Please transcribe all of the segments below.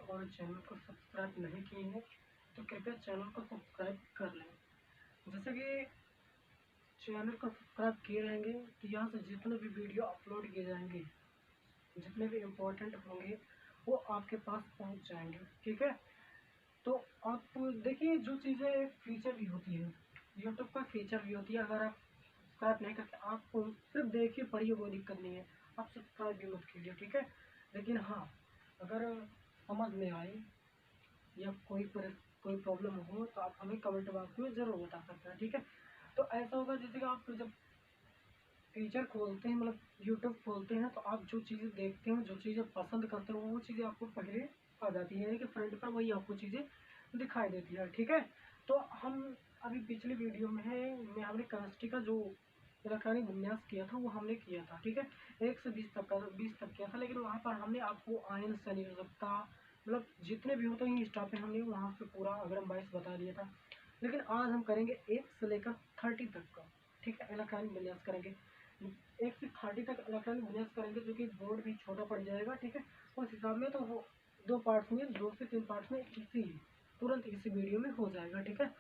और चैनल को सब्सक्राइब नहीं किए हैं तो कृपया चैनल को सब्सक्राइब कर लें। जैसे कि चैनल को सब्सक्राइब किए रहेंगे तो यहाँ से जितने भी वीडियो अपलोड किए जाएंगे, जितने भी इम्पोर्टेंट होंगे वो आपके पास पहुँच जाएंगे। ठीक है, तो आप देखिए जो चीज़ें एक फीचर भी होती है, यूट्यूब का फीचर भी होती है। अगर आप सब्सक्राइब नहीं करते, आप सिर्फ देखिए पढ़िए, कोई दिक्कत नहीं है, आप सब्सक्राइब भी मत कीजिए। ठीक है, लेकिन हाँ, अगर समझ में आए या कोई प्रॉब्लम हो तो आप हमें कमेंट बॉक्स में ज़रूर बता सकते हैं। ठीक है, तो ऐसा होगा जैसे कि आप जब फीचर खोलते हैं, मतलब यूट्यूब खोलते हैं, तो आप जो चीज़ें देखते हैं, जो चीज़ें पसंद करते हो, वो चीज़ें आपको पहले आ जाती है, यानी कि फ्रंट पर वही आपको चीज़ें दिखाई देती है। ठीक है, तो हम अभी पिछली वीडियो में है मैं हमने केमिस्ट्री का जो इलेक्ट्रॉनिक विन्यास किया था वो हमने किया था। ठीक है, 1 से 20 तक किया था, लेकिन वहाँ पर हमने आपको आयन संयोजकता, मतलब जितने भी होते हैं इस टॉपिक हमने वहाँ से पूरा अग्रम 22 बता दिया था। लेकिन आज हम करेंगे 1 से लेकर 30 तक का। ठीक है, इलेक्ट्रॉनिक विन्यास करेंगे, 1 से 30 तक इलेक्ट्रॉनिक विन्यास करेंगे, जो कि बोर्ड भी छोटा पड़ जाएगा। ठीक है, उस हिसाब में तो वो 2 पार्ट्स में, 2 से 3 पार्ट्स में तुरंत इसी वीडियो में हो जाएगा। ठीक है,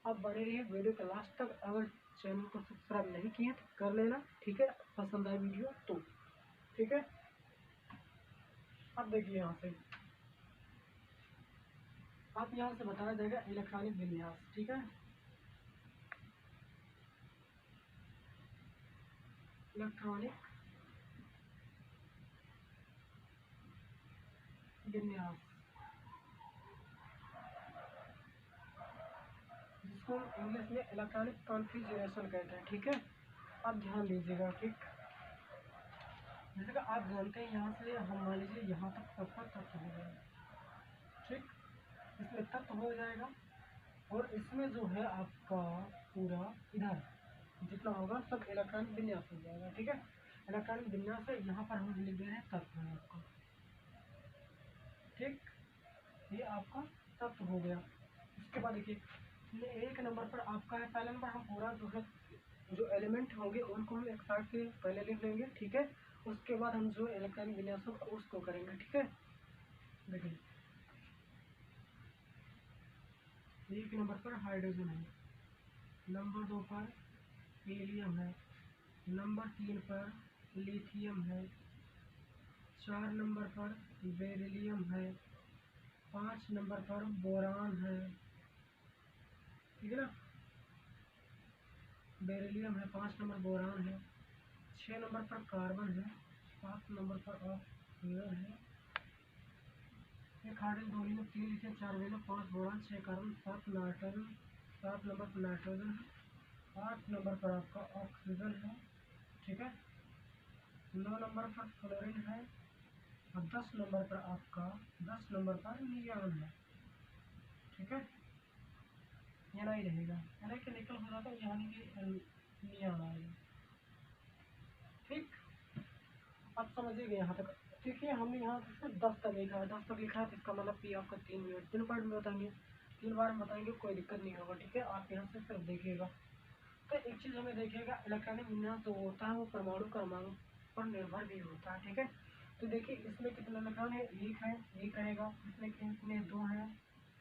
आप बने रहिए वीडियो के लास्ट तक। अगर चैनल को सब्सक्राइब नहीं किए तो कर लेना। ठीक है, पसंद आए वीडियो तो। ठीक है, अब देखिए यहाँ से आप यहाँ से बताया जाएगा इलेक्ट्रॉनिक विन्यास। ठीक है, इलेक्ट्रॉनिक विन्यास, जिसको हम इंग्लिश में इलेक्ट्रॉनिक कॉन्फ़िगरेशन कहते हैं। ठीक है, आप ध्यान दीजिएगा। ठीक, जैसे कि आप जानते हैं यहाँ से हम मान लीजिए यहाँ तक सबका तत्व हो जाएगा। ठीक, इसमें तत्व हो जाएगा और इसमें जो है आपका पूरा इधर जितना होगा सब इलेक्ट्रॉनिक विन्यास हो जाएगा। ठीक है, इलेक्ट्रॉनिक विन्यास है, यहाँ पर हम लिख दे रहे हैं तत्व है आपका। ठीक, ये आपका तत्व हो गया। उसके बाद देखिए ये 1 नंबर पर आपका है, पहले नंबर हम पूरा जो है जो एलिमेंट होंगे उनको हम एक साइड से पहले लिख लेंगे। ठीक है, उसके बाद हम जो इलेक्ट्रॉनिक विन्यास होगा उसको करेंगे। ठीक है, देखिए 1 नंबर पर हाइड्रोजन है, नंबर 2 पर हीलियम है, नंबर 3 पर लिथियम है, 4 नंबर पर बेरिलियम है, 5 नंबर पर बोरान है। ठीक है ना, बेरिलियम है, 5 नंबर बोरान है, 6 नंबर पर कार्बन है, 7 नंबर पर ऑक्सीजन है, 1 hydrogen, 2 helium, 3 lithium, 4 beryllium, 5 boron, 6 carbon, 7 nitrogen, 7 number पर नाइट्रोजन है, 8 नंबर पर आपका ऑक्सीजन है। ठीक है, 9 नंबर पर फ्लोरीन है और 10 नंबर पर आपका 10 नंबर पर नियॉन है। ठीक है, ये नहीं रहेगा, यानी कि निकल हो जाता है, यानी कि नियॉन आएगा। ठीक, आप समझिए यहाँ तक। देखिए हमने यहाँ से 10 तक लिखा है, 10 तक लिखा है, तो इसका मतलब कि आपका 3 मिनट 3 पार्ट में बताएंगे, 3 बार में बताएंगे, कोई दिक्कत नहीं होगा। ठीक है, आप यहाँ से सिर्फ देखिएगा। तो एक चीज़ हमें देखिएगा, इलेक्ट्रॉनिक विन्यास जो होता है वो परमाणु क्रमांक पर निर्भर भी होता है। ठीक है, तो देखिए इसमें कितने इलेक्ट्रॉन है, एक है, एक रहेगा, इसमें कितने, 2 हैं,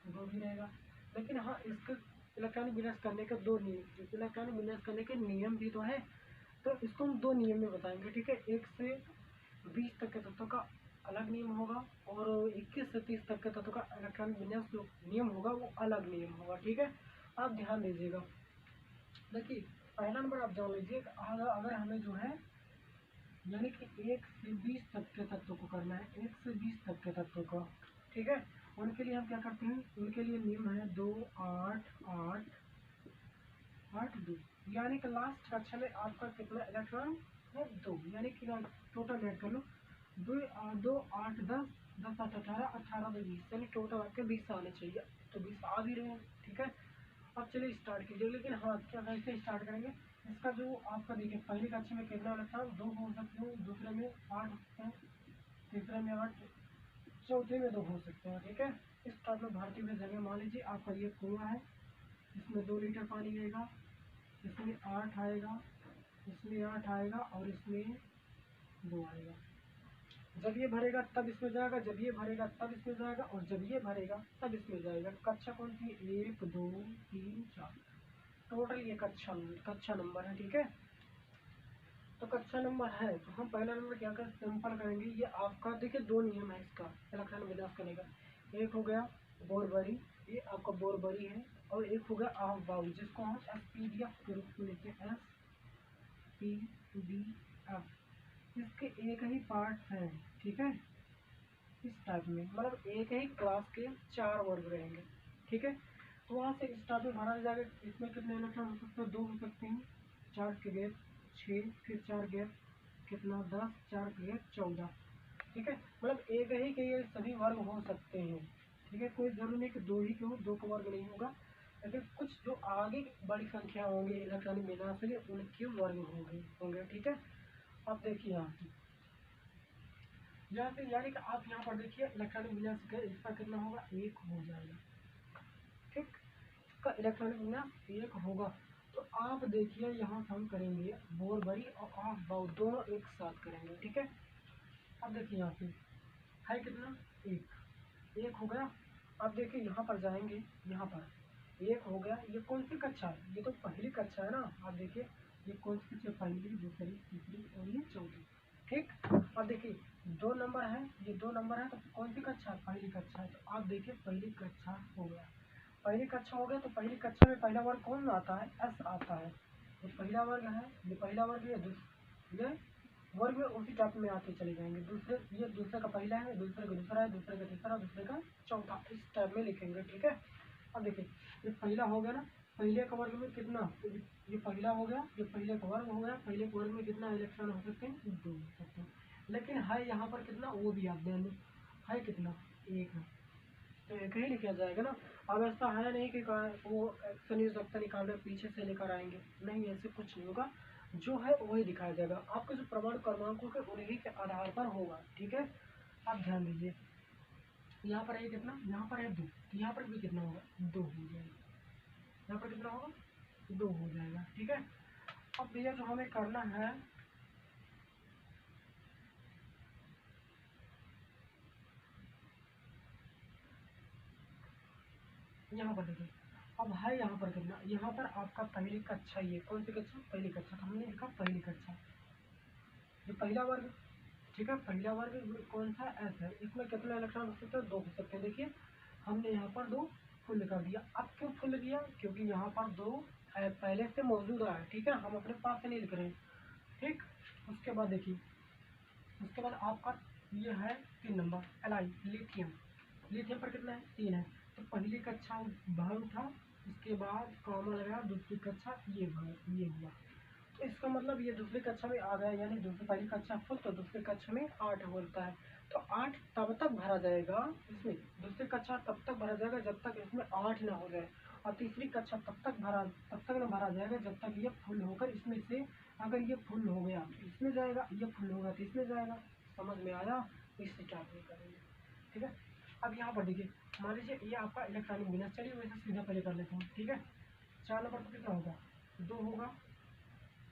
2 भी रहेगा। लेकिन हाँ, इसके इलेक्ट्रॉनिक विन्यास करने के 2 नियम, इलेक्ट्रॉनिक विन्यास करने के नियम भी तो है, तो इसको हम 2 नियम में बताएंगे। ठीक है, 1 से 20 तक के तत्वों का अलग नियम होगा और 21 से 30 तक के तत्वों का इलेक्ट्रॉनिक विन्यास जो नियम होगा वो अलग नियम होगा। ठीक है, आप ध्यान दीजिएगा। देखिए पहला नंबर आप जान लीजिए, अगर हमें जो है यानी कि 1 से 20 तक के तत्वों को करना है, 1 से 20 तक के तत्वों को। ठीक है, उनके लिए हम क्या करते हैं, उनके लिए नियम है 2 8 8 8 2, यानी कि लास्ट कक्षा में आपका कितना इलेक्ट्रॉन है, 2, यानी कि टोटल ऐड कर लो, 2 2 8 10 10 8 18 18 2 20, यानी टोटल आपके 20 आने चाहिए, तो 20 आ भी रहे हैं। ठीक है, अब चलिए स्टार्ट कीजिए। लेकिन हाँ, क्या कैसे स्टार्ट करेंगे, इसका जो आपका देखिए पहली कक्षा में कितना इलेक्ट्रॉन, 2 हो सकते हैं, दूसरे में 8 हो सकते हैं, तीसरे में 8, चौथे में 2 हो सकते हैं। ठीक है, इस टाइप में भारतीय में जगह मान लीजिए आपका ये कुआं है, इसमें 2 लीटर पानी आएगा, इसमें 8 आएगा, इसमें 8 आएगा और इसमें 2 आएगा। जब ये भरेगा तब इसमें जाएगा, जब ये भरेगा तब इसमें जाएगा, और जब ये भरेगा तब इसमें जाएगा। कक्षा कौन सी? 1 2 3 4, टोटल ये कक्षा नंबर है। ठीक है, तो कक्षा नंबर है तो हम पहला नंबर क्या कर सिंपल करेंगे। ये आपका देखिए दो नियम है इसका इलेक्ट्रॉन विन्यास करने का। एक हो गया बोरबरी, ये आपका बोरबरी है, और एक हो गया आफ बाउल, जिसको हम एसपीडीएफ के रूप में लिखते हैं, एसपीडीएफ। इसके एक ही पार्ट है। ठीक है, इस टाइप में मतलब एक ही क्लास के 4 वर्ग रहेंगे। ठीक है, तो वहाँ से इस टाइप में भरा जाएगा। इसमें कितने इलेक्ट्रॉन हो सकते हैं? 2 हो सकते हैं। 4 के गैप 6, फिर 4 गैप कितना 10, 4 के गैप 14। ठीक है, मतलब एक ही के ये सभी वर्ग हो सकते हैं। ठीक है, कोई जरूरी नहीं कि 2 ही के हो, 2 का वर्ग नहीं होगा, लेकिन कुछ जो आगे बड़ी संख्या होंगे इलेक्ट्रॉनिक विन्यास के लिए उनके वर्ग होंगे। ठीक है, अब देखिए यहाँ से यानी कि आप यहाँ पर देखिए इलेक्ट्रॉनिक विन्यास का इसका कितना होगा? 1 हो जाएगा। ठीक, इसका इलेक्ट्रॉनिक विन्यास 1 होगा। तो आप देखिए यहाँ से हम करेंगे बोरबरी और ऑफ बाउल दोनों एक साथ करेंगे। ठीक है, अब देखिए यहाँ से है कितना? 1 हो गया। अब देखिए यहाँ पर जाएंगे, यहाँ पर 1 हो गया। ये कौन सी कक्षा है? ये तो पहली कक्षा है ना। आप देखिए ये कौन सी कक्षा? पहली, दूसरी, तीसरी और ये चौथी। ठीक, अब देखिए 2 नंबर है, ये 2 नंबर है, तो कौन सी कक्षा है? पहली कक्षा है। तो आप देखिए पहली कक्षा हो गया। पहली कक्षा हो गया तो पहली कक्षा में पहला वर्ग कौन आता है? एस आता है। तो पहला वर्ग है, ये पहला वर्ग, ये वर्ग में उसी टाइप में आते चले जाएंगे। दूसरे, ये दूसरे का पहला है, दूसरे का दूसरा है, दूसरे का तीसरा, दूसरे का चौथा, इस टाइप में लिखेंगे। ठीक है, अब देखिए ये पहला हो गया ना, पहले का वर्ग में कितना? ये पहला हो गया, ये पहले का वर्ग हो गया। पहले के वर्ग में कितना इलेक्ट्रॉन हो सकते हैं? 2 हो सकते हैं। लेकिन है यहाँ पर कितना? वो भी आप ध्यान दें, है कितना? 1 है, तो एक ही लिखा जाएगा ना। अब ऐसा है नहीं कि वो संयुक्त रक्त निकाल रहे पीछे से लेकर आएंगे, नहीं, ऐसे कुछ नहीं होगा। जो है वही दिखाया जाएगा। आपके जो प्रमाण क्रमांकों के उन्हीं के आधार पर होगा। ठीक है, आप ध्यान दीजिए यहाँ पर है कितना? यहाँ पर है 2, तो यहाँ पर भी कितना होगा? 2 हो जाएगा। यहाँ पर कितना होगा? 2 हो जाएगा। ठीक है, अब भैया जो हमें करना है, यहाँ पर देखिए अब है यहाँ पर कितना? यहाँ पर आपका पहली कक्षा, ये कौन सी कक्षा? पहली कक्षा, तो हमने लिखा पहली कक्षा, ये पहला वर्ग। ठीक है, पहला वर्ग कौन सा? एस है। इसमें कितने इलेक्ट्रॉन हो सकते हैं? 2 हो सकते हैं। देखिए हमने यहाँ पर 2 फुल कर दिया। अब क्यों फुल किया? क्योंकि यहाँ पर 2 पहले से मौजूद है। ठीक है, हम अपने पास से नहीं लिख रहे हैं। ठीक, उसके बाद देखिए, उसके बाद आपका ये है 3 नंबर एलाई, लिथियम। लिथियम पर कितना है? 3 है। तो पहली कक्षा भंग था, उसके बाद कॉमा लगा, दूसरी कक्षा ये भंग, ये हुआ। तो इसका मतलब ये दूसरी कक्षा में आ गया, यानी दूसरी पहली कक्षा फुल, तो दूसरी कक्षा में 8 बोलता है। तो 8 तब तक भरा जाएगा इसमें, दूसरी कक्षा तब तक भरा जाएगा जब तक इसमें 8 ना हो जाए, और तीसरी कक्षा तब तक न भरा जाएगा जब तक ये फुल होकर इसमें से, अगर ये फुल हो गया तो इसमें जाएगा, ये फुल होगा तो इसमें जाएगा। समझ में आया? इससे स्टार्ट नहीं करेंगे। ठीक है, अब यहाँ पर देखिए, मान लीजिए ये आपका इलेक्ट्रॉनिक विन्यास, चलिए वैसे सीधा पहले कर लेते हैं। ठीक है, 4 नंबर पर कितना होगा? 2 होगा।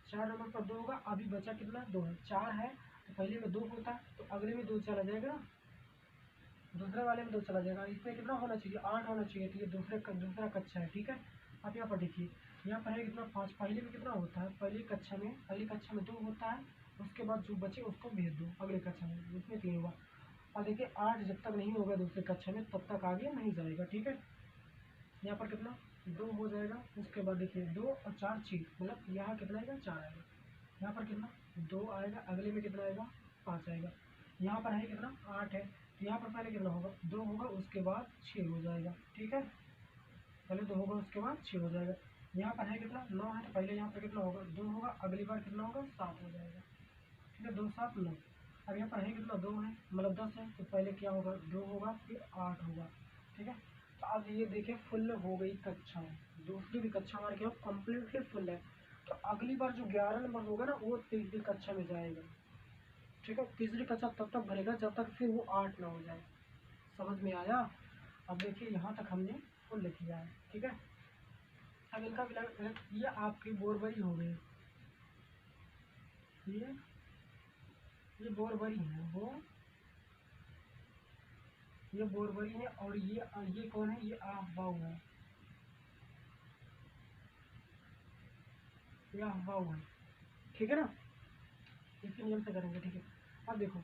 4 नंबर पर 2 होगा। अभी बचा कितना? 2 है। 4 है तो पहले में 2 होता है, तो अगले में 2 चला जाएगा, दूसरे वाले में 2 चला जाएगा। इसमें कितना होना चाहिए? 8 होना चाहिए। तो ये दूसरा कक्षा है। ठीक है, अब यहाँ पर देखिए, यहाँ पर है कितना? 5। पहले में कितना होता है? पहली कक्षा में 2 होता है, उसके बाद जो बचे उसको भेज दो अगले कक्षा में, उसमें 3 होगा। और देखिए 8 जब तक नहीं होगा दूसरे कक्षा में तब तक आगे नहीं जाएगा। ठीक है, यहाँ पर कितना? 2 हो जाएगा। उसके बाद देखिए 2 और 4 6, मतलब यहाँ कितना आएगा? 4 आएगा। यहाँ पर कितना? 2 आएगा। अगले में कितना आएगा? 5 आएगा। यहाँ पर है कितना? 8 है, तो यहाँ पर पहले कितना होगा? 2 होगा, उसके बाद 6 हो जाएगा। ठीक है, पहले 2 होगा उसके बाद 6 हो जाएगा। यहाँ पर है कितना? 9 है, तो पहले यहाँ पर कितना होगा? 2 होगा, अगली बार कितना होगा? 7 हो जाएगा। ठीक है, 2 7 9। अब यहाँ पर है कितना? 2 है, मतलब 10 है, तो पहले क्या होगा? 2 होगा, फिर 8 होगा। ठीक है, तो अब ये देखिए फुल हो गई कक्षा, दूसरी भी कक्षा हमारे क्या कम्प्लीटली फुल है। तो अगली बार जो 11 नंबर होगा ना, वो तीसरी कक्षा में जाएगा। ठीक है, तीसरी कक्षा तब तक भरेगा जब तक फिर वो 8 ना हो जाए। समझ में आया? अब देखिए यहाँ तक हमने फुल लिख लिया है। ठीक है, अब इनका ये आपकी बोरबरी हो गई, ये बोरबरी है, वो ये बोरबरी है, और ये कौन है, ये आहवाऊ है, ये आहवाऊ है, ठीक है ना। इसी नियम से करेंगे, ठीक है। अब देखो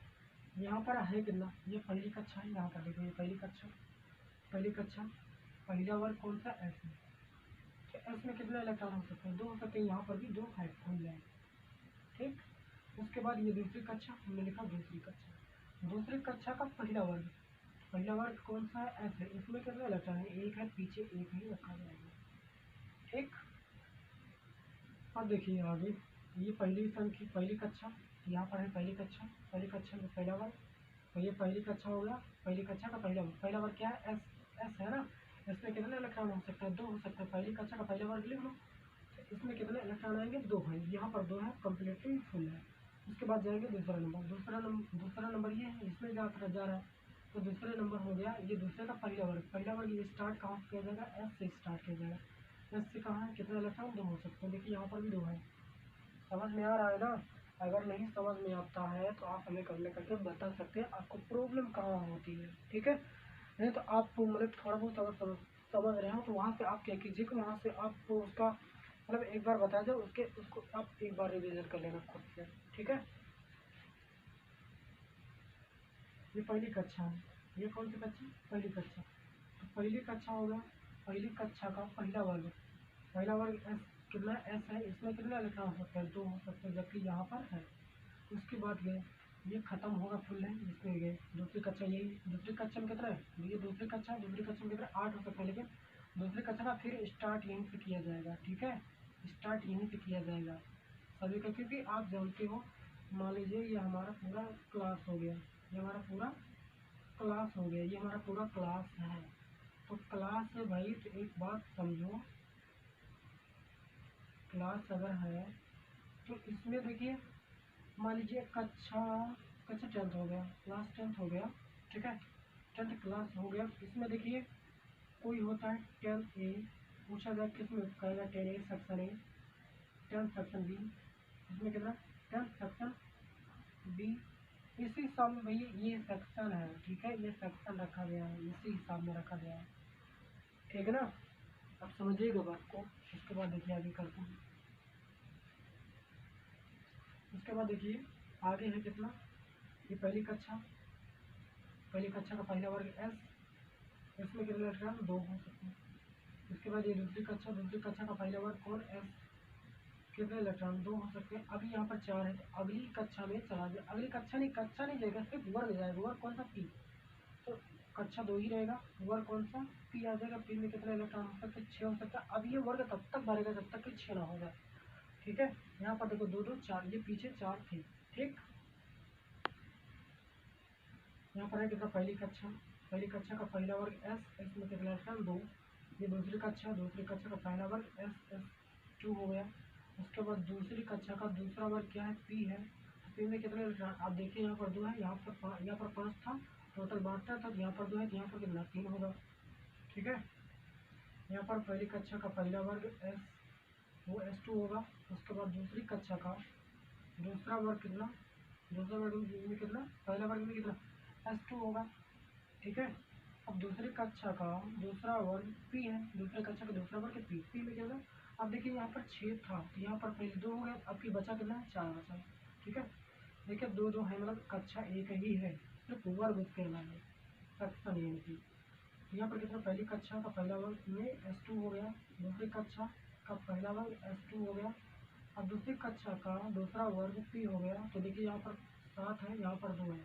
यहाँ पर है कितना, ये पहली कक्षा है, यहाँ पर देखो ये पहली कक्षा, पहली कक्षा, पहला वर्ग कौन सा, एस है। तो एस में कितने इलेक्ट्रॉन हो सकते हैं, 2 हो सकते हैं, यहाँ पर भी 2 है, खुल जाए, ठीक। उसके बाद ये दूसरी कक्षा, हमने लिखा दूसरी कक्षा, दूसरी कक्षा का पहला वर्ग, पहला वर्ग कौन सा है, एस है, इसमें कितने इलेक्ट्रॉन है, एक है, पीछे एक ही रखा जाएगा, ठीक। अब देखिए आगे, ये पहली संख्या, पहली कक्षा, यहाँ पर है पहली कक्षा, पहली कक्षा में पहला वर्ग, तो ये पहली कक्षा हो गया, पहली कक्षा का पहला वर्ग, पहला वर्ग क्या है, एस, एस है ना। इसमें कितने इलेक्ट्रॉन हो सकते हैं, 2 हो सकते हैं, पहली कक्षा का पहला वर्ग लिख लो। तो इसमें कितने इलेक्ट्रॉन आएंगे, 2 है, यहाँ पर 2 है, कम्प्लीटली फुल है। उसके बाद जाएंगे दूसरा नंबर, दूसरा नंबर ये है, इसमें जा रहा है, तो दूसरे नंबर हो गया, ये दूसरे का पहला वर्ग, पहला वर्ग ये स्टार्ट कहाँ से किया जाएगा, एस से स्टार्ट किया जाएगा, एस से कहाँ है, कितने इलेक्ट्रॉन, 2 हो सकते हैं, देखिए यहाँ पर भी 2 है। समझ में आ रहा है ना। अगर नहीं समझ में आता है तो आप हमें कमेंट करके बता सकते हैं आपको प्रॉब्लम कहाँ होती है, ठीक है। नहीं तो आप मतलब थोड़ा बहुत अगर समझ रहे हो तो वहाँ से आप क्या कीजिए कि वहाँ से आप उसका मतलब एक बार बता दो, उसको आप एक बार रिविजन कर लेना खुद से, ठीक है। ये पहली कक्षा है, ये कौन सी कक्षा, पहली कक्षा, तो पहली कक्षा होगा, पहली कक्षा का पहला वर्ग, पहला वर्ग एस, कितना एस है, इसमें कितना इलेक्ट्रॉन हो सकते हैं, 2 हो सकते हैं, जबकि यहाँ पर है। उसके बाद गए, ये खत्म होगा फुल है, इसमें गए दूसरी कक्षा, यही दूसरी कक्षा में कितना है, ये दूसरी कक्षा, दूसरी कक्षा में कितना 8 हो सकता है, लेकिन दूसरी कक्षा का फिर स्टार्ट यहीं से किया जाएगा, ठीक है, स्टार्ट यहीं से किया जाएगा सभी का, क्योंकि आप जानते हो, मान लीजिए ये हमारा पूरा क्लास हो गया, ये हमारा पूरा क्लास हो गया, ये हमारा पूरा क्लास है, तो क्लास है भाई, तो एक बात समझो, क्लास अगर है तो इसमें देखिए, मान लीजिए कक्षा, कक्षा 10th हो गया, क्लास 10th हो गया, ठीक है, 10th क्लास हो गया, इसमें देखिए कोई होता है 10th ए, पूछा जाए किस में कहेगा, 10 A section A, 10th section B, इसमें कितना 10th सेक्शन बी, इसी हिसाब में भैया ये सेक्शन है, ठीक है, ये सेक्शन रखा गया है, इसी हिसाब में रखा गया है, ठीक है ना। अब समझिएगा बात को, उसके बाद देखिए आगे करते हैं। उसके बाद देखिए आगे है कितना, ये पहली कक्षा, पहली कक्षा का पहला वर्ग एस, इसमें कितने इलेक्ट्रॉन, 2 हो सकते हैं। उसके बाद ये दूसरी कक्षा, दूसरी कक्षा का पहला वर्ग कौन, एस, कितने इलेक्ट्रॉन, 2 हो सकते हैं। अभी यहाँ पर 4 है, तो अगली कक्षा में चला जाए, अगली कक्षा नहीं जाएगा, सिर्फ वर्ग जाएगा, वर्ग कौन सा, पी, तो कक्षा 2 ही रहेगा, वर्ग कौन सा, पी आ जाएगा, पी में कितने इलेक्ट्रॉन हो सकते हैं, 6 हो सकता है। अब ये वर्ग तब तक भरेगा जब तक कि 6 ना हो जाए, ठीक है। यहाँ पर देखो 2 2 4, ये पीछे 4 थे, ठीक। यहाँ पर है कितना, पहली कक्षा, पहली कक्षा का पहला वर्ग एस, इसमें कितना इलेक्ट्रॉन, 2, ये दूसरी कक्षा, दूसरी कक्षा का पहला वर्ग एस, एस 2 हो गया। उसके बाद दूसरी कक्षा का दूसरा वर्ग क्या है, पी है, तो पी में कितने इलेक्ट्रॉन, आप देखिए यहाँ पर 2 है, यहाँ पर 5 था, टोटल बांटता था, यहाँ पर 2 है, यहाँ पर कितना 3 होगा, ठीक है। यहाँ पर पहली कक्षा का पहला वर्ग एस, वो S2 होगा। उसके बाद दूसरी कक्षा का दूसरा वर्ग कितना, दूसरा वर्ग में कितना, पहला वर्ग में कितना, S2 होगा, ठीक है। अब दूसरी कक्षा का दूसरा वर्ग P है, दूसरी कक्षा का दूसरा वर्ग P, P में कितना, अब देखिए यहाँ पर 6 था, तो यहाँ पर पहले 2 हो गया, अब की बचा कितना है, 4 बचा, ठीक है। देखिए 2 2 है, मतलब कक्षा एक ही है, सिर्फ वर्ग उसके अलावा सेक्शन यानी कि यहाँ पर कितना, पहली कक्षा का पहला वर्ग में S2 हो गया, दूसरी कक्षा का पहला वर्ग S2 हो गया, अब दूसरी कक्षा का दूसरा वर्ग P हो गया, तो देखिए यहाँ पर 7 है, यहाँ पर 2 है,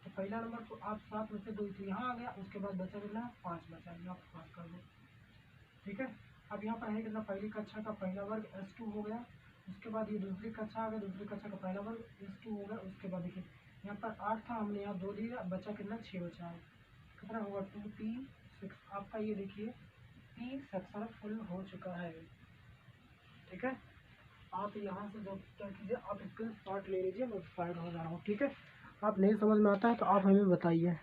तो पहला नंबर तो आप 7 में से 2 तो यहाँ आ गया, उसके बाद बचा कितना, 5 बचा, यहाँ पर 5 कर दो, ठीक है। अब यहाँ पर है कितना, पहली कक्षा का पहला वर्ग S2 हो गया, उसके बाद ये दूसरी कक्षा आ गया, दूसरी कक्षा का पहला वर्ग S2 हो गया, उसके बाद देखिए यहाँ पर 8 था, हमने यहाँ 2 लिया, बचा कितना, 6 बचा है, कितना होगा 2P6, आपका ये देखिए P सेक्शन फुल हो चुका है, ठीक है। आप यहाँ से जब क्या कीजिए, आप स्क्रीन शॉट ले लीजिए, मैं फाइड हो जा रहा हूँ, ठीक है। आप नहीं समझ में आता है तो आप हमें बताइए।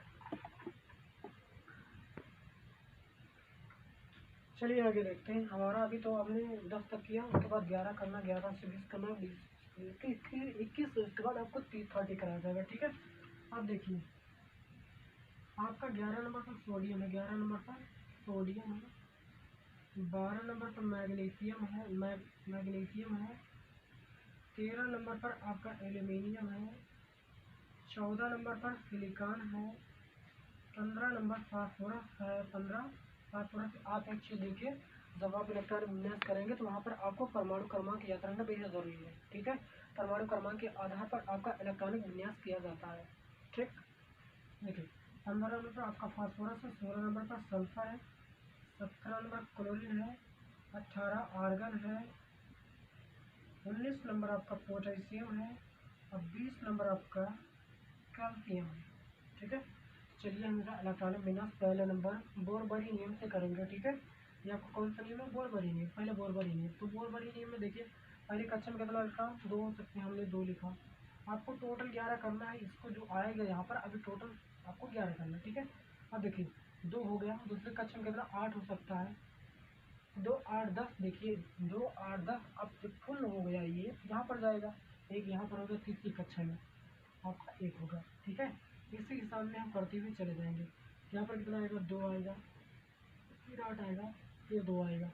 चलिए आगे देखते हैं, हमारा अभी तो आपने 10 तक किया, उसके बाद 11 करना, 11 से 20 करना, 20 21, उसके बाद आपको 30 30 कराया जाएगा, ठीक है। अब देखिए आपका 11 नंबर पर सोडियम है, 11 नंबर पर सोडियम है, 12 नंबर पर मैग्नीशियम है, मैग्नीशियम है, 13 नंबर पर आपका एल्यूमिनियम है, 14 नंबर पर सिलिकॉन है, 15 नंबर फास्फोरस है, 15 फास्फोरस। आप एक चीज़ देखिए, जब आप इलेक्ट्रॉनिक विन्यास करेंगे तो वहाँ पर आपको परमाणु क्रमांक याद रखना बेहद जरूरी है, ठीक है। परमाणु क्रमांक के आधार पर आपका इलेक्ट्रॉनिक विन्यास किया जाता है, ठीक। देखिए 15 नंबर पर आपका फास्फोरस है, 16 नंबर पर सल्फर है, 17 नंबर क्लोरीन है, 18 आर्गन है, 19 नंबर आपका पोटेशियम है, और 20 नंबर आपका कैल्शियम है, ठीक है। चलिए हम इलेक्ट्रॉनिक विन्यास पहले नंबर बोरबरी नियम से करेंगे, ठीक है। ये आपको कौन सा नियम है? बोरबरी नियम। पहले बोरबरी नियम, तो बोरबरी नियम में देखिए पहले कक्षा में कितना लिखा? 2 हो सकते हैं, हमने 2 लिखा। आपको टोटल 11 करना है, इसको जो आएगा यहाँ पर अभी टोटल आपको 11 करना है, ठीक है। अब देखिए 2 हो गया, दूसरे कक्षा में कितना? 8 हो सकता है, 2 8 10, देखिए 2 8 10, अब फुल हो गया, ये यहाँ पर जाएगा, एक यहाँ पर होगा, तीसरी कक्षा में आपका 1 होगा, ठीक है। इसी हिसाब में हम करते हुए चले जाएंगे। यहाँ पर कितना आएगा? 2 आएगा, फिर 8 आएगा, फिर 2 आएगा,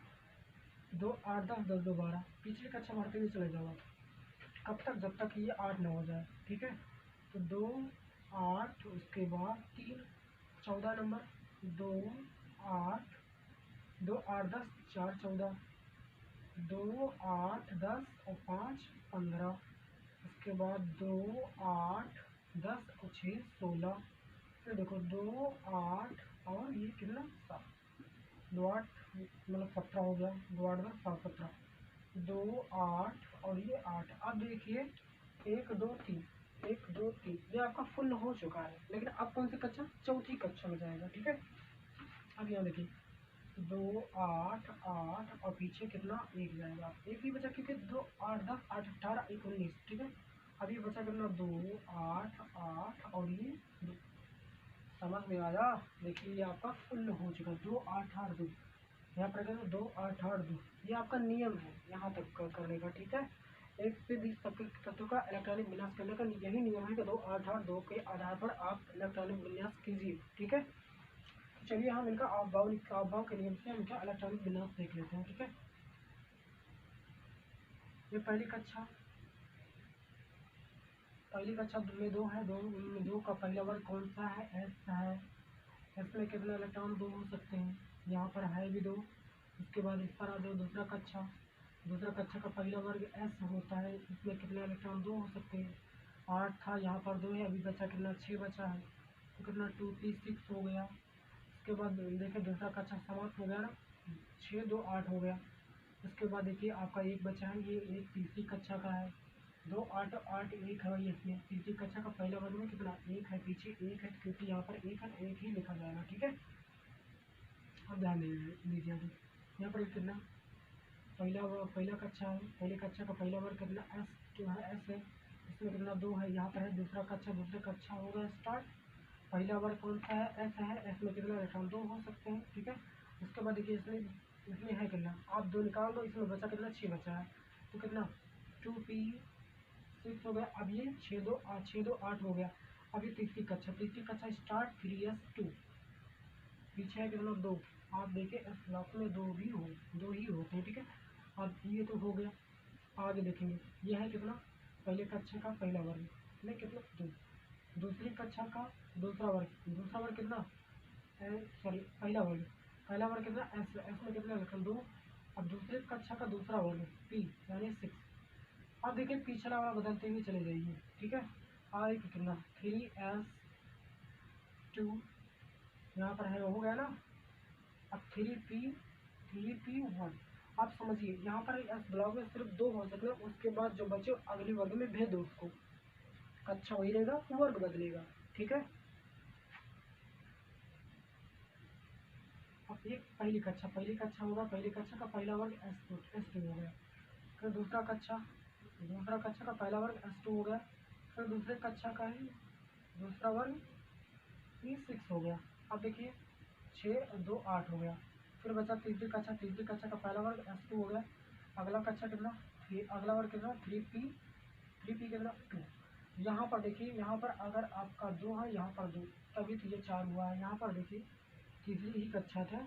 2 8 10 10 2 12, पिछली कक्षा बढ़ते हुए चले जाओ। कब तक? जब तक ये 8 न हो जाए, ठीक है। तो 2 8, उसके बाद 3 14 नंबर, 2 8 2 8 10 4 14, 2 8 10 और 5 15, उसके बाद 2 8 10 और 6 16, फिर देखो 2 8 और ये कितना? 7, 2 8 मतलब 17 हो गया, 2 8 10 7 17, 2 8 और ये 8। अब देखिए 1 2 3, 1 2 3, ये आपका फुल हो चुका है, लेकिन अब कौन सी कक्षा? चौथी कक्षा में जाएगा, ठीक है। अब यहाँ देखिए 2 8 8 और पीछे कितना? 1 जाएगा, एक ही बचा, क्योंकि 2 8 10 8 18 1 19, ठीक है। अभी बचा कितना? 2 8 8 और ये 2। समझ में आया? देखिए ये आपका फुल हो चुका, 2 8 8 2, यहाँ पर कहते 2 8 8 2, ये आपका नियम है यहाँ तक करने का, ठीक है। 1 से 20 तक के तत्वों का इलेक्ट्रॉनिक विन्यास करने का यही नियम है कि 2 8 8 2 के आधार पर आप इलेक्ट्रॉनिक विन्यास कीजिए, ठीक है। चलिए हम इनका आवभाव के नियम से हम इनका इलेक्ट्रॉनिक विन्यास देख लेते हैं, ठीक है। ये पहली कक्षा में 2 है, 2 का पहला वर्ग कौन सा है? एस है। एस में कितने इलेक्ट्रॉन? 2 हो सकते हैं, यहाँ पर है भी 2। उसके बाद इस पर आ जाओ, दूसरा कक्षा का पहला वर्ग एस होता है, इसमें कितने इलेक्ट्रॉन? 2 हो सकते हैं। 8 था, यहाँ पर 2 है, अभी बचा कितना? 6 बचा है, तो कितना? 2 3 6 हो गया। उसके बाद देखिए दूसरा कक्षा समाप्त हो गया ना, 6 2 8 हो गया। उसके बाद देखिए आपका 1 बचा है, ये एक तीसरी कक्षा का है, 2 8 8 1 है, इसमें तीसरी कक्षा का पहला वर्ग में कितना? 1 है, पीछे 1 है, क्योंकि यहाँ पर 1 है, 1 ही लिखा जाएगा, ठीक है। अब ध्यान दीजिए, अभी यहाँ पर कितना? पहला कक्षा है, पहली कक्षा का पहला वर्ग कितना? एस जो है, एस है, इसमें कितना? 2 है, यहाँ पर है दूसरे कक्षा होगा स्टार्ट। पहला वर्ग कौन सा है? एस है, एस में कितना इलेक्ट्रॉन? 2 हो सकते हैं, ठीक है। उसके बाद देखिए इसमें है कितना? आप 2 निकाल दो, इसमें बचा कितना? 6 बचा है, तो कितना? 2p 6 हो गया। अब ये 6 2 8 हो गया। अभी तीसरी कक्षा स्टार्ट 3s2, पीछे है कितना? 2। आप देखिए इस ब्लॉक में 2 ही होते हैं, ठीक है। अब ये तो हो गया, आगे देखेंगे ये है कितना? पहले कक्षा का पहला वर्ग में कितना? 2। दूसरी कक्षा का दूसरा वर्ग कितना? सॉरी पहला वर्ग कितना? एस में कितना लिखा? 2। अब दूसरी कक्षा का दूसरा वर्ग पी यानी 6। अब देखिए पिछला वाला बदलते हुए चले जाइए, ठीक है। आई कितना? 3s2, यहाँ पर है, हो गया ना। अब 3p 1। आप समझिए यहाँ पर इस ब्लॉक में सिर्फ 2 हो सकते हैं, उसके बाद जो बचे अगले वर्ग में भेज दो उसको, कक्षा वही रहेगा, वर्ग बदलेगा, ठीक है। अब एक पहली कक्षा होगा, पहली कक्षा का पहला वर्ग S2 हो गया। फिर दूसरा कक्षा का पहला वर्ग S2 हो गया। फिर दूसरे कक्षा का ही दूसरा वर्ग P6 हो गया। अब देखिए 6 2 8 हो गया। फिर बचा तीसरी कक्षा का पहला वर्ग S2 हो गया। अगला कक्षा कितना? अगला वर्ग कितना? 3p कितना? 2। यहाँ पर देखिए, यहाँ पर अगर आपका 2 है, यहाँ पर 2, तभी तो ये 4 हुआ है। यहाँ पर देखिए तीसरी ही कक्षा था।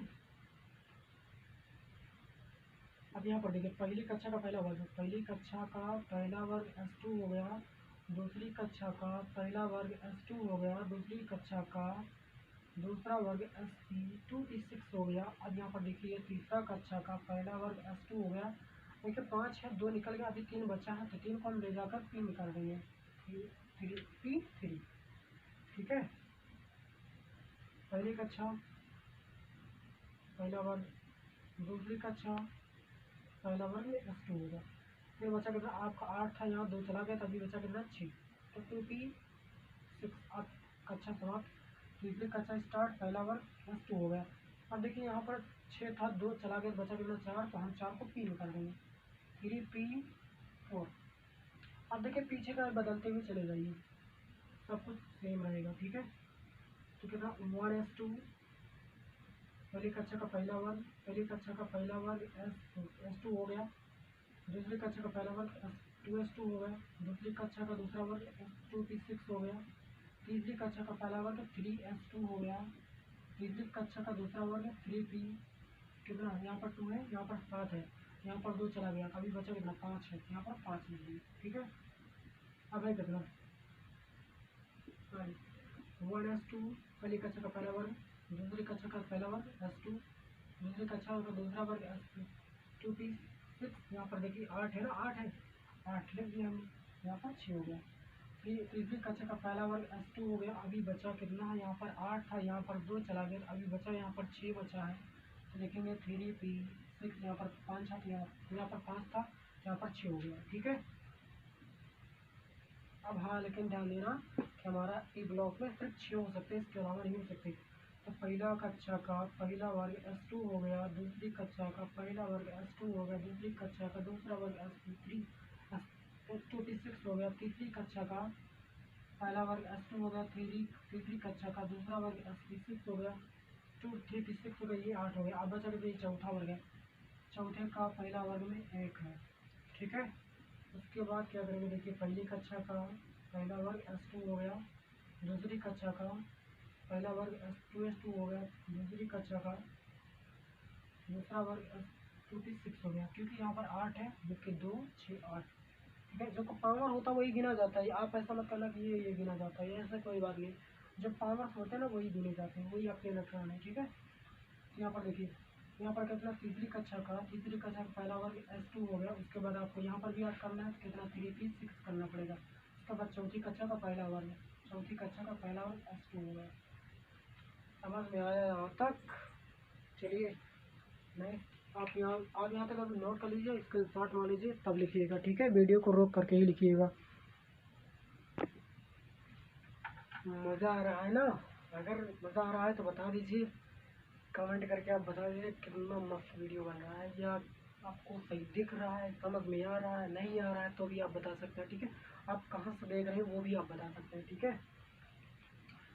अब यहाँ पर देखिए पहली कक्षा का पहला वर्ग, पहली कक्षा का पहला वर्ग S2 हो गया, दूसरी कक्षा का पहला वर्ग S2 हो गया, दूसरी कक्षा का दूसरा वर्ग S2P6 हो गया। अब यहाँ पर देखिए तीसरा कक्षा का पहला वर्ग S2 हो गया। देखिए 5 है, 2 निकल गया, अभी 3 बचा है, तो 3 को हम ले जाकर P निकाल देंगे, 3 ठीक है। पहली कक्षा पहला वर्ग, दूसरी कक्षा पहला वर्ग S2 होगा। फिर बचा कितना आपका 8 था, यहाँ 2 चला गया, तभी बचा कितना 6, तो 2P6। अब कक्षा समाप्त, तीसरी कक्षा स्टार्ट, पहला वर्ग S2 हो गया। अब देखिए यहाँ पर 6 था, 2 चला गया, बचा कितना 4, तो हम 4 को P निकाल देंगे, 3P4। अब देखिए पीछे का बदलते हुए चले जाइए, सब कुछ सेम रहेगा, ठीक है। तो कितना 1S2, पहली कक्षा का पहला वर्ग, पहली कक्षा का पहला वर्ग S2 हो गया, दूसरी कक्षा का पहला वर्ग S2 हो गया, दूसरी कक्षा का दूसरा वर्ग S2P6 हो गया, तीसरी कक्षा का पहला वर्ग 3S2 हो गया, तीसरी कक्षा का दूसरा वर्ग 3P, कितना यहाँ पर 2 है, यहाँ पर 7 है, यहाँ पर 2 चला गया, अभी बचा कितना 5 है, यहाँ पर 5 मिल गई, ठीक है। अब है कितना 1S2, पहली कक्षा का पहला वर्ग, दूसरी कक्षा का पहला वर्ग S2, दूसरी कक्षा का दूसरा वर्ग S2P6, यहाँ पर देखिए 8 है ना, 8 है, 8 लिख दिया हमने, यहाँ पर 6 हो गया। फिर तीसरी कक्षा का पहला वर्ग S2 हो गया, अभी बचा कितना है, यहाँ पर 8 था, यहाँ पर 2 चला गया, अभी बचा यहाँ पर 6 बचा है, तो देखेंगे 3P6, यहाँ पर 5 था, यहाँ पर 5 था, यहाँ पर 6 हो गया, ठीक है। अब हाँ, लेकिन ध्यान देना कि हमारा ई ब्लॉक में सिर्फ 6 हो सकते हैं, इसके अलावा नहीं हो सकते। तो पहला कक्षा का पहला वर्ग S2 हो गया, दूसरी कक्षा का पहला वर्ग S2 हो गया, दूसरी कक्षा का दूसरा वर्ग S2P6 हो गया, तीसरी कक्षा का पहला वर्ग S2 हो गया, तीसरी कक्षा का दूसरा वर्ग S2P6 हो गया, 3P6 हो गया, ये 8 हो गया। अब बचा के चौथा वर्ग है, चौथे का पहला वर्ग में 1 है, ठीक है। उसके बाद क्या करेंगे, देखिए पहली कक्षा का पहला वर्ग S2 हो गया, दूसरी कक्षा का पहला वर्ग S2 हो गया, दूसरी कक्षा का दूसरा वर्ग S2P6 हो गया, क्योंकि यहाँ पर 8 है, जबकि 2 6 8, ठीक है। जो पावर होता है वही गिना जाता है, आप ऐसा मत करना कि ये गिना जाता है, ऐसा कोई बात नहीं। जब पावर्स होते हैं ना वही गिने जाते हैं, वही आपके इलेक्ट्रॉन है, ठीक है। यहाँ पर देखिए, यहाँ पर कितना तीसरी कक्षा का पहला वर्ग S2 हो गया, उसके बाद आपको यहाँ पर भी याद करना है, कितना 3P6 करना पड़ेगा। उसके बाद चौथी कक्षा का पहला वर्ग, चौथी कक्षा का पहला वर्ग S2 हो गया। समझ में आया यहाँ तक? चलिए नहीं, आप यहाँ तक आप नोट कर लीजिए, स्क्रीनशॉट मार लीजिए, तब लिखिएगा, ठीक है। वीडियो को रोक करके ही लिखिएगा। मज़ा आ रहा है ना? अगर मज़ा आ रहा है तो बता दीजिए, कमेंट करके आप बता दीजिए कितना मस्त वीडियो बन रहा है, या आपको सही दिख रहा है, समझ में आ रहा है, नहीं आ रहा है तो भी आप बता सकते हैं, ठीक है। आप कहाँ से देख रहे हैं वो भी आप बता सकते हैं, ठीक है।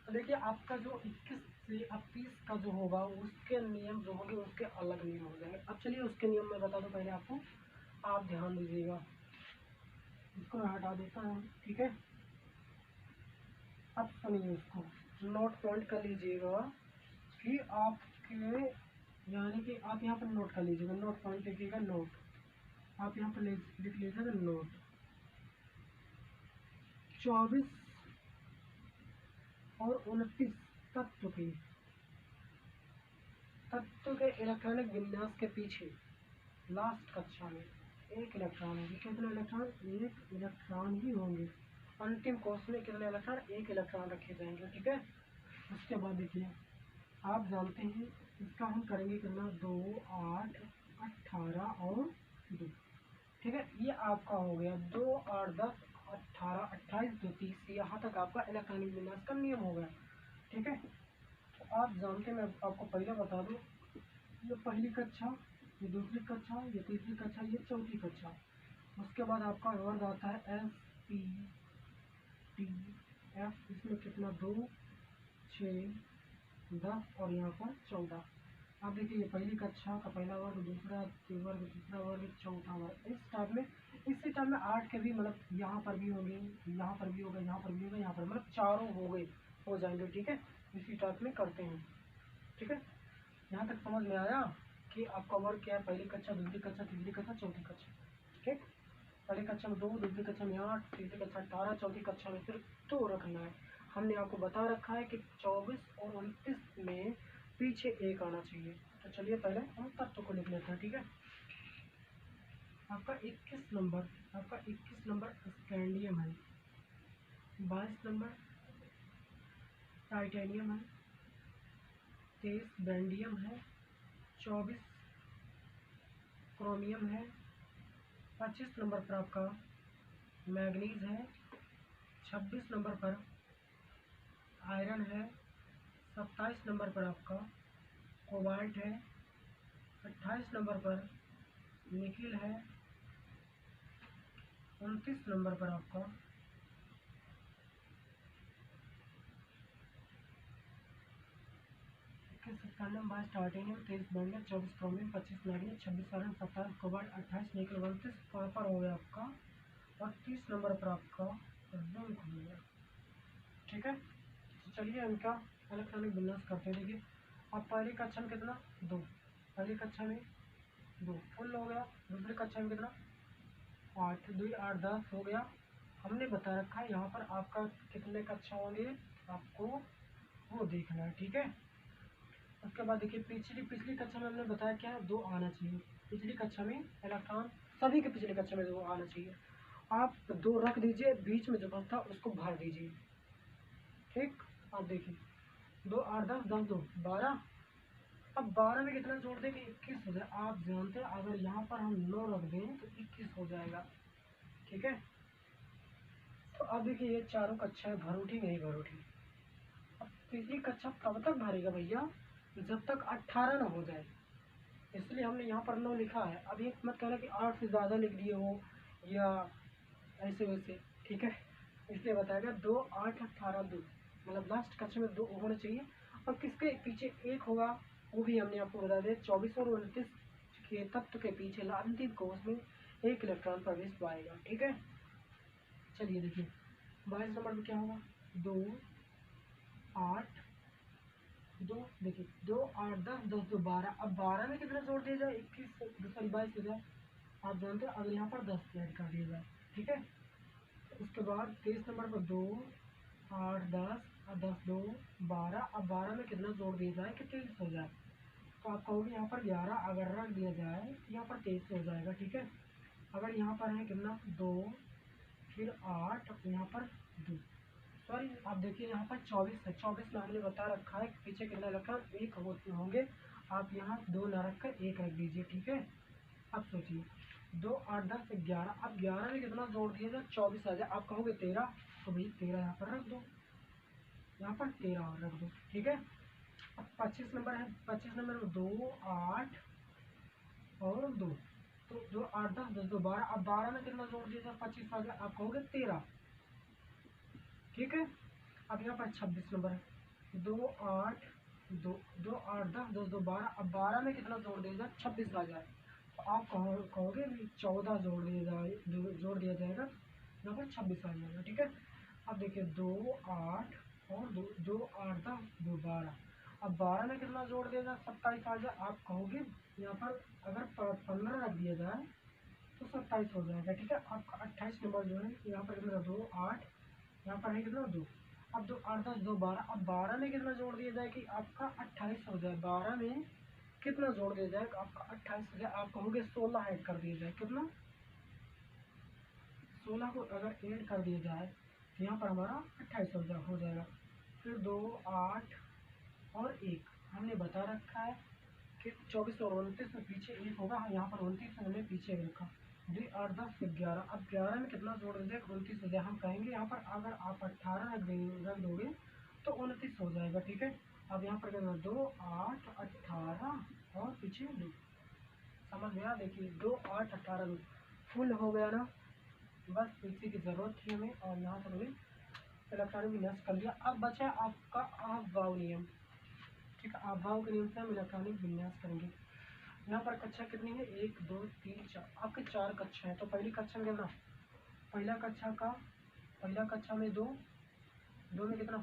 तो देखिए आपका जो 21 से 38 का जो होगा उसके नियम जो होंगे उसके अलग नियम हो जाएंगे। अब चलिए उसके नियम मैं बता दूँ पहले आपको, आप ध्यान दीजिएगा। इसको मैं हटा देता हूँ, ठीक है। अब सुनिए, इसको नोट पॉइंट कर लीजिएगा कि आपके, यानी कि आप यहाँ पर नोट कर लीजिएगा, नोट पॉइंट लिखिएगा, नोट आप यहाँ पर लिख लीजिएगा नोट। 24 और 29 तत्व के इलेक्ट्रॉनिक विन्यास के पीछे लास्ट कक्षा में एक इलेक्ट्रॉन होंगे। कितने इलेक्ट्रॉन? एक इलेक्ट्रॉन ही होंगे। अंतिम कोर्स में कितने इलेक्ट्रॉन? एक इलेक्ट्रॉन रखे जाएंगे, ठीक है। उसके बाद देखिए, आप जानते हैं इसका हम करेंगे कितना, 2 8 18 और 2, ठीक है। ये आपका हो गया 2 8 10 18 28 2 30, यहाँ तक आपका इलेक्ट्रॉनिक विन्यास का नियम हो गया, ठीक है। तो आप जानते हैं, मैं आपको पहले बता दूँ, ये पहली कक्षा, ये दूसरी कक्षा, ये तीसरी कक्षा, ये चौथी कक्षा। उसके बाद आपका वर्ग आता है SPTF, इसमें कितना 2 6 10 और यहाँ पर 14, अब देखिए ये पहली कक्षा का पहला वर्ग, दूसरा वर्ग, तीसरा वर्ग, चौथा वर्ग, इस टाइप में, इसी टाइप में 8 के भी मतलब यहाँ पर भी होंगे, यहाँ पर भी होगा, यहाँ पर भी होगा, यहाँ पर मतलब चारों हो गए, हो जाएंगे। ठीक है, इसी टाइप में करते हैं। ठीक है, यहाँ तक समझ में आया कि आपका वर्ग क्या है, पहली कक्षा, दूसरी कक्षा, तीसरी कक्षा, चौथी कक्षा। ठीक, पहली कक्षा में 2, दूसरी कक्षा में 8, तीसरी कक्षा 18, चौथी कक्षा में सिर्फ 2 रखना है। हमने आपको बता रखा है कि 24 और 29 में पीछे 1 आना चाहिए। तो चलिए पहले हम तत्व को लिख लेते हैं। ठीक है, आपका 21 नंबर, आपका 21 नंबर स्कैंडियम है, 22 नंबर टाइटेनियम है, 23 बेंडियम है, 24 क्रोमियम है, 25 नंबर पर आपका मैग्नीज है, 26 नंबर पर आयरन है, 27 नंबर पर आपका कोबाल्ट है, 28 नंबर पर निकिल है, 29 नंबर पर आपका सत्तानवे 22 titanium, 23 vanadium, 24 chromium, 25 manganese, 26 iron, 27 cobalt, 28 nickel, 29 copper हो गया आपका, और 30 नंबर पर आपका जिंक हो गया। ठीक है, तो चलिए इनका इलेक्ट्रॉनिक विन्यास करते हैं। देखिए, अब पहली कक्षा में कितना 2, पहली कक्षा में 2 फुल हो गया, दूसरी कक्षा में कितना 8, 2 8 10 हो गया। हमने बता रखा है यहाँ पर आपका कितने कक्षा होंगे, आपको वो देखना है। ठीक है, उसके बाद देखिए पिछली कक्षा में हमने बताया क्या है, 2 आना चाहिए। पिछली कक्षा में इलेक्ट्रॉन सभी के पिछली कक्षा में 2 आना चाहिए। आप 2 रख दीजिए, बीच में जो बचता उसको भर दीजिए। ठीक, आप देखिए 2 8 10 10 2 12, अब 12 में कितना जोड़ देंगे, 21 हो जाए। आप जानते हैं अगर यहाँ पर हम 9 रख दें तो 21 हो जाएगा। ठीक है, तो अब देखिए ये चारों कक्षा भर उठी नहीं भर उठी। अब तीसरी कक्षा कब तक भरेगा भैया, जब तक 18 ना हो जाए, इसलिए हमने यहाँ पर 9 लिखा है। अब ये मत कहना कि 8 से ज़्यादा लिख दिए हो या ऐसे वैसे। ठीक है, इसलिए बताया गया 2 8 18 2, मतलब लास्ट कक्षा में 2 होने चाहिए। और किसके पीछे 1 होगा वो भी हमने आपको बता दिया। 24 और 29 के तत्व के पीछे अंतिम कोष में 1 इलेक्ट्रॉन प्रवेश पाएगा। ठीक है, चलिए देखिए 22 नंबर में क्या होगा, 2 8 2, देखिए 2 8 10 10 2 12, अब 12 में कितना जोड़ दिया जाए, 21 सॉरी 22 हो जाए। आप जानते हैं अगर यहाँ पर 10 ऐड कर दिया जाए। ठीक है, उसके बाद 23 नंबर पर 2 8 10 और 10 2 12, अब 12 में कितना जोड़ दिया जाए कि 23 हो जाए। तो आप कहोगे यहाँ पर 11 अगर रख दिया जाए तो यहाँ पर 23 हो जाएगा। ठीक है, अगर यहाँ पर है कितना 2 फिर 8 यहाँ पर 2, सॉरी आप देखिए यहाँ पर 24 है, 24 में हमने बता रखा है पीछे कितना इलेक्ट्रॉन 1 होंगे। आप यहाँ 2 ना रख कर 1 रख दीजिए। ठीक है, अब सोचिए 2 8 10 11, अब 11 में कितना जोड़ दिया जाए, 24 आ जाए। आप कहोगे 13, तो भाई 13 यहाँ पर रख दो, यहाँ पर 13 और रख दो। ठीक है, अब 25 नंबर है, 25 नंबर में 2 8 और 2, तो 2 8 10 10 2 12, अब 12 में कितना जोड़ दिया जाए, 25 आ गया। आप कहोगे 13। ठीक है, अब यहाँ पर 26 नंबर है, 2 8 2 2 8 10 2 2 12, अब 12 में कितना जोड़ दिया जाए, 26 आ जाए। तो आप कहोगे 14 जोड़ दिया जाए, जोड़ दिया जाएगा, यहाँ पर 26 आ जाएगा। ठीक है, अब देखिए 2 8 और 2 2 8 10 2 12, अब 12 में कितना जोड़ दिया जाए, 27 आ जाए। आप कहोगे यहाँ पर अगर 15 रख दिया जाए तो 27 हो जाएगा। ठीक है, आपका 28 नंबर जो है यहाँ पर कितना 2 8, यहाँ पर है कितना 2, अब 2 8 10 2 12, अब 12 में कितना जोड़ दिया जाए कि आपका 28 हो जाए। 12 में कितना जोड़ दिया जाए आपका 28 हो जाए। आप कहोगे 16 ऐड कर दिया जाए, कितना 16 को अगर ऐड कर दिया जाए तो यहाँ पर हमारा 28 हो जाएगा। फिर 2 8 और 1 हमने बता रखा है कि 24 और 29 में पीछे 1 होगा, यहाँ पर 29 हमने पीछे रखा। 2 8 10 11, अब 11 में कितना जोड़ दीजिए, 29 हो जाए। हम कहेंगे यहाँ पर अगर आप 18 रख दोगे तो 29 हो जाएगा। ठीक है, अब यहाँ पर कितना 2 8 18 और पीछे 2, समझ गया। देखिए 2 8 18 2 फुल हो गया ना, बस इसी की ज़रूरत थी हमें, और यहाँ पर हमें इलेक्ट्रॉनिक विन्यास कर लिया। अब बचा आपका अबाव नियम। ठीक है, अभाव के नियम से हम इलेक्ट्रॉनिक विन्यास करेंगे। यहाँ पर कक्षा कितनी है, 1 2 3 4, आपके 4 कक्षा है। तो पहली कक्षा में कितना, पहला कक्षा में 2 में कितना,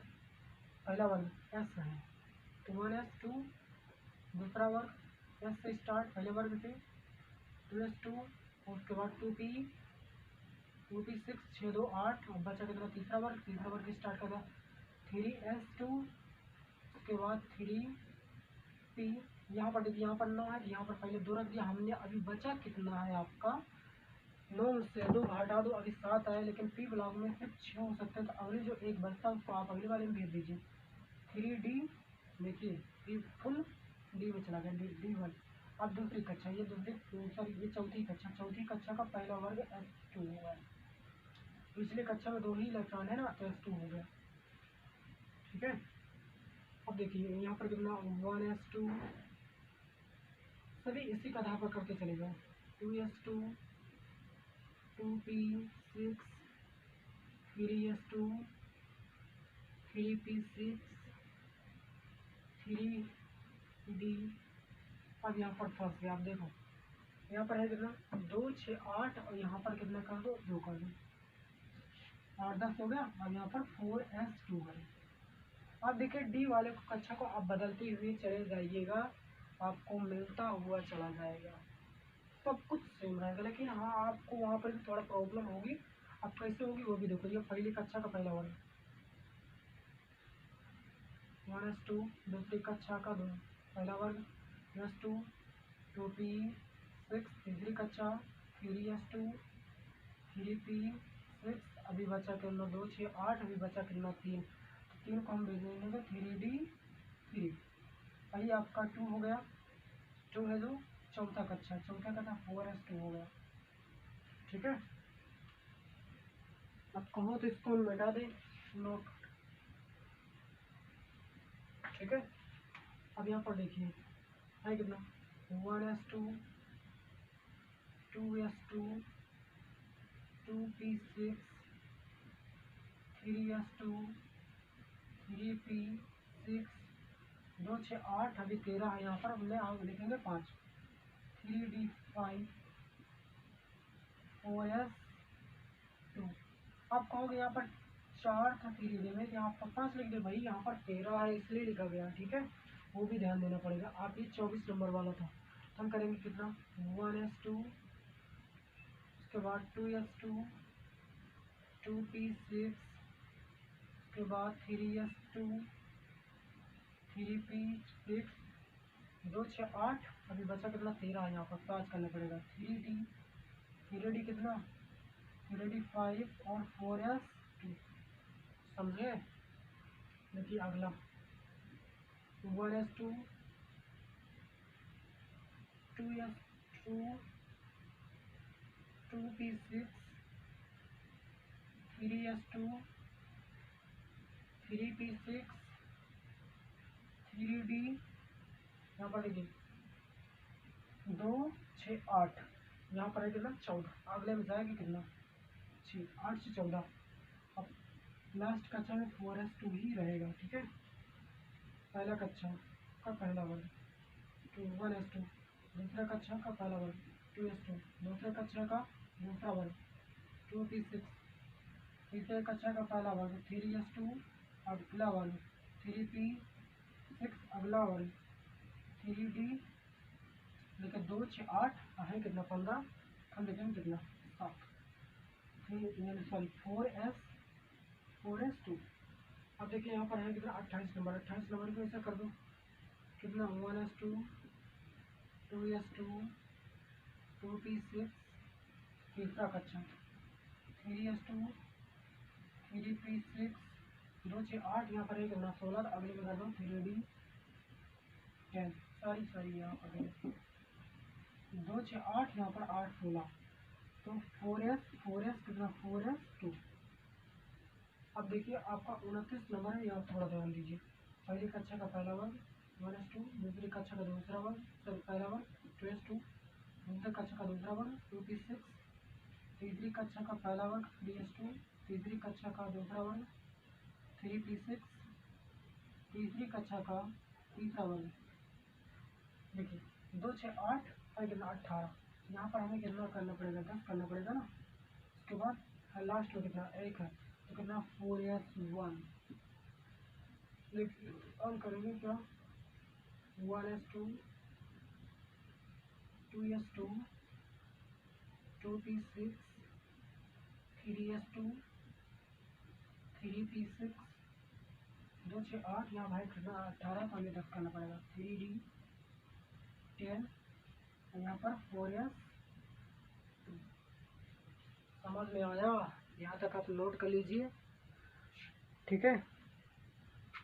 पहला वर्ग एस है तो 1s2, दूसरा वर्ग एस से स्टार्ट पहले वर्ग से 2s2, उसके बाद 2p 6 6 2 8, अब बचा कितना, तीसरा वर्ग स्टार्ट करना 3s2, उसके बाद 3p, यहाँ पर देखिए यहाँ पर 9 है, यहाँ पर पहले 2 रख दिया हमने। अभी बचा कितना है आपका, 9 से 2 हटा दो, अभी 7 आया, लेकिन पी ब्लॉक में सिर्फ 6 हो सकते हैं। तो अगले जो एक बचता है उसको आप अगले वाले में भेज दीजिए। 3d, देखिए पी फुल डी में चला गया, D1। अब दूसरी कक्षा, ये चौथी कक्षा का पहला वर्ग S2 हुआ है। पिछले कक्षा में 2 ही इलेक्ट्रॉन है ना, तो S2 हो गया। ठीक है, अब देखिए यहाँ पर कितना 1s2, सभी इसी का आधार पर करके चलेगा। 2s2, 2p6, 3s2, 3p6, 3d। अब यहाँ पर फंस गया, आप देखो यहाँ पर है कितना 2 6 8, और यहाँ पर कितना कर दो, 2 कर दो, 8 10 हो गया। अब यहाँ पर 4s2 है। अब देखिए डी वाले कक्षा को आप बदलते हुए चले जाइएगा, आपको मिलता हुआ चला जाएगा, सब कुछ सेम रहेगा। लेकिन हाँ, आपको वहाँ पर भी थोड़ा प्रॉब्लम होगी। अब कैसे होगी वो भी देखो। ये पहली कक्षा का पहला वर्ग 1s2, दूसरी कक्षा का पहला वर्ग 2s2, 2p6, तीसरी कक्षा 3s2, 3p6, अभी बचा कितना 2 6 8, अभी बचा कितना 3, तो 3 को हम भेज देंगे 3d3। अभी आपका 2 हो गया, 2 है जो चौथा कक्षा 4s2 हो गया। ठीक है, अब कहो तो इसको हम मिटा दें, नोट। ठीक है, अब यहाँ पर देखिए है कितना 1s2, 2s2, 2p6, 3s2, 3p6, 2 6 8, अभी 13 है। यहाँ पर हमने आप लिखेंगे 5, 3d5, 4s2। आप कहोगे यहाँ पर 4 था 3d में, यहाँ पर 5 लिख दे भाई, यहाँ पर 13 है इसलिए लिखा गया। ठीक है, वो भी ध्यान देना पड़ेगा। आप ये 24 नंबर वाला था, तो हम करेंगे कितना 1s2, उसके बाद 2s2, 2p6, उसके बाद 3s2, 3p6, 2 6 8, अभी बचा कितना 13 है। यहाँ पर 5 करना पड़ेगा 3d कितना 3d5 और 4s2। समझे? देखिए अगला 1s2, 2s2, 2p6, 3s2, 3p6, 3d, यहाँ पर देखिए 2 6 8, यहाँ पर है कितना 14, अगले में जाएगी कितना 6 8 से 14। अब लास्ट कक्षा में 4s2 ही रहेगा। ठीक है, पहला कक्षा का पहला वर्ग 1s2, दूसरा कक्षा का पहला वर्ग 2s2, दूसरा कक्षा का दूसरा वर्ग 2p6, तीसरे कक्षा का पहला वर्ग 3s2, अगला वर्ग 3p6, अगला वर्ग 3d, लेकिन 2 6 8 है कितना 15, हम लिखेंगे कितना 7, सॉरी 4s2। अब देखिए यहाँ पर है कितना 28 नंबर, 28 नंबर को ऐसा कर दो कितना 1s2, 2s2, 2p6, तीसरा कक्षा 3s2, 3p6, 2 6 8, यहाँ पर है कितना 16, अगले में कर दो 3d10, सॉरी यहाँ पर 2 6 8, यहाँ पर 8 16, तो 4s कितना 4s2। अब देखिए आपका 29 नंबर है, यहाँ थोड़ा ध्यान दीजिए। पहली कक्षा का पहला वर्ग 1s2, दूसरी कक्षा का दूसरा वर्ग, सॉरी पहला वर्ग 2s2, दूसरी कक्षा का दूसरा वर्ग 2p6, तीसरी कक्षा का पहला वर्ग 3s2, तीसरी कक्षा का दूसरा वर्ग 3p6, तीसरी कक्षा का तीसरा वाला देखिए 2 6 8 और कितना 18, यहाँ पर हमें कितना करना पड़ेगा 10 करना पड़ेगा ना। उसके बाद लास्ट में कितना 1 है तो कितना 4s1। देखिए ऑन करेंगे क्या 1s2 2s2 2p6 3s2 3p6 2 6 8, यहाँ भाई कितना 18 तो हमें 10 करना पड़ेगा 3d 10 और यहाँ पर 4s। समझ में आया? यहाँ तक आप नोट कर लीजिए, ठीक है।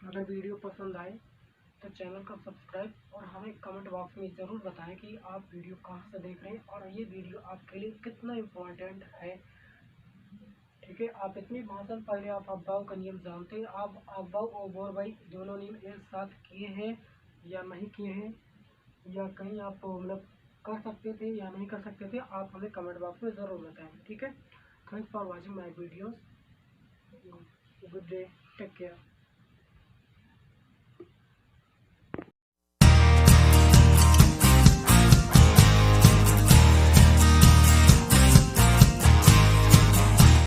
अगर वीडियो पसंद आए तो चैनल को सब्सक्राइब और हमें कमेंट बॉक्स में ज़रूर बताएं कि आप वीडियो कहाँ से देख रहे हैं और ये वीडियो आपके लिए कितना इम्पोर्टेंट है, ठीक है। आप इतनी भाषण पहले आप अब्बाव का नियम जानते हैं, आप अब्बाव और बोर भाई दोनों नियम एक साथ किए हैं या नहीं किए हैं, या कहीं आप मतलब कर सकते थे या नहीं कर सकते थे, आप हमें कमेंट बॉक्स में ज़रूर बताएं, ठीक है। Thanks for watching my videos, good day, take care.